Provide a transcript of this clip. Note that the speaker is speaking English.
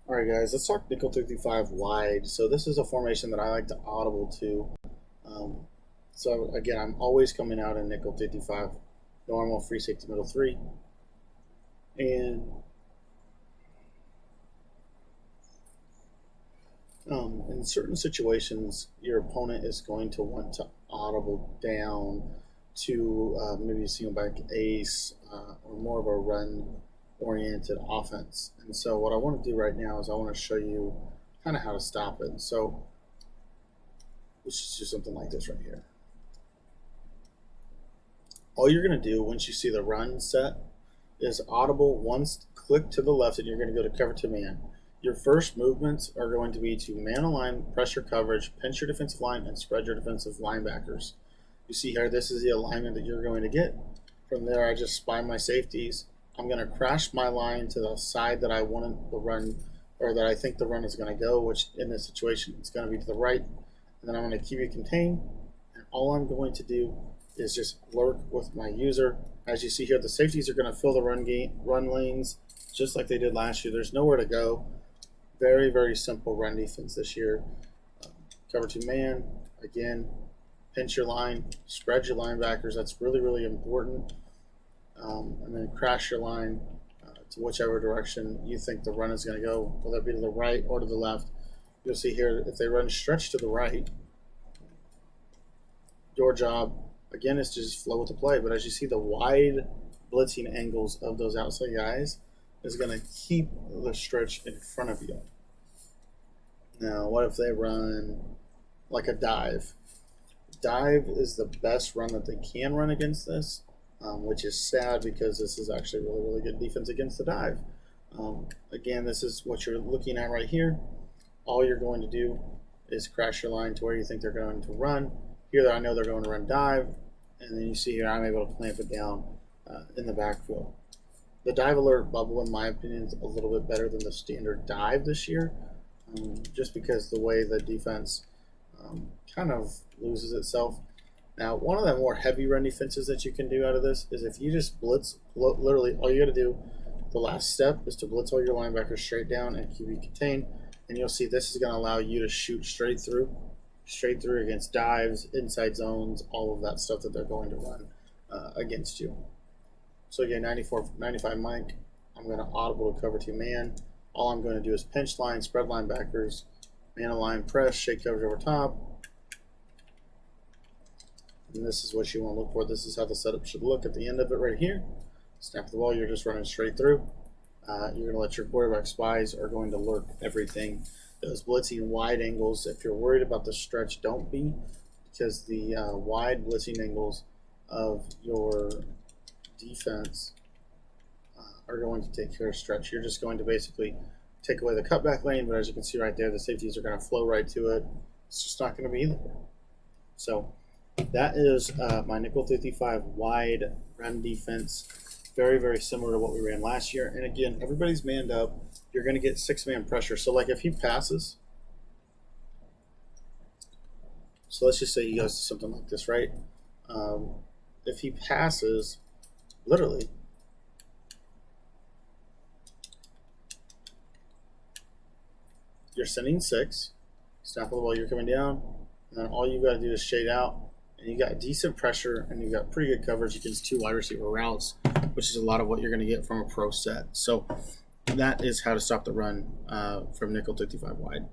All right, guys, let's talk nickel 55 wide. So this is a formation that I like to audible to. Um, so again, I'm always coming out in nickel 55, normal, free safety, middle three. And in certain situations, your opponent is going to want to audible down to maybe a single back ace or more of a run oriented offense. And so what I want to do right now is I want to show you kind of how to stop it. So let's just do something like this right here. All you're going to do once you see the run set is audible once, click to the left, and you're going to go to cover to man. Your first movements are going to be to man align, pressure coverage, pinch your defensive line, and spread your defensive linebackers. You see here, this is the alignment that you're going to get. From there, I just spy my safeties. I'm going to crash my line to the side that I want the run, or that I think the run is going to go, which in this situation, it's going to be to the right. And then I'm going to keep it contained. And all I'm going to do is just lurk with my user. As you see here, the safeties are going to fill the run lanes just like they did last year. There's nowhere to go. Very, very simple run defense this year. Cover two man, again, pinch your line, spread your linebackers. That's really, really important. And then crash your line to whichever direction you think the run is going to go, whether it be to the right or to the left. You'll see here, if they run stretch to the right, your job, again, is to just flow with the play. But as you see, the wide blitzing angles of those outside guys is going to keep the stretch in front of you. Now, what if they run like a dive? Dive is the best run that they can run against this, which is sad because this is actually really, really good defense against the dive. Again, this is what you're looking at right here. All you're going to do is crash your line to where you think they're going to run. Here, I know they're going to run dive, and then you see here I'm able to clamp it down in the backfield. The dive alert bubble, in my opinion, is a little bit better than the standard dive this year, just because the way the defense kind of loses itself. Now, one of the more heavy run defenses that you can do out of this is if you just blitz, literally all you got to do, the last step is to blitz all your linebackers straight down and QB contain, and you'll see this is going to allow you to shoot straight through against dives, inside zones, all of that stuff that they're going to run against you. So again, 95 Mike, I'm going to audible to cover two man. All I'm going to do is pinch line, spread linebackers, man align, press, shake coverage over top. And this is what you want to look for. This is how the setup should look at the end of it right here. Snap the ball, you're just running straight through. You're going to let your quarterback spies are going to lurk everything. Those blitzing wide angles, if you're worried about the stretch, don't be, because the wide blitzing angles of your defense are going to take care of stretch. You're just going to basically take away the cutback lane, but as you can see right there, the safeties are going to flow right to it. It's just not going to be there. So that is my nickel 55 wide run defense. Very, very similar to what we ran last year. And again, everybody's manned up. You're going to get six-man pressure. So like if he passes, so let's just say he goes to something like this, right? If he passes, literally, you're sending six, snap the ball, you're coming down, and then all you got to do is shade out, and you got decent pressure, and you got pretty good coverage against two wide receiver routes, which is a lot of what you're going to get from a pro set. So that is how to stop the run from nickel 55 wide.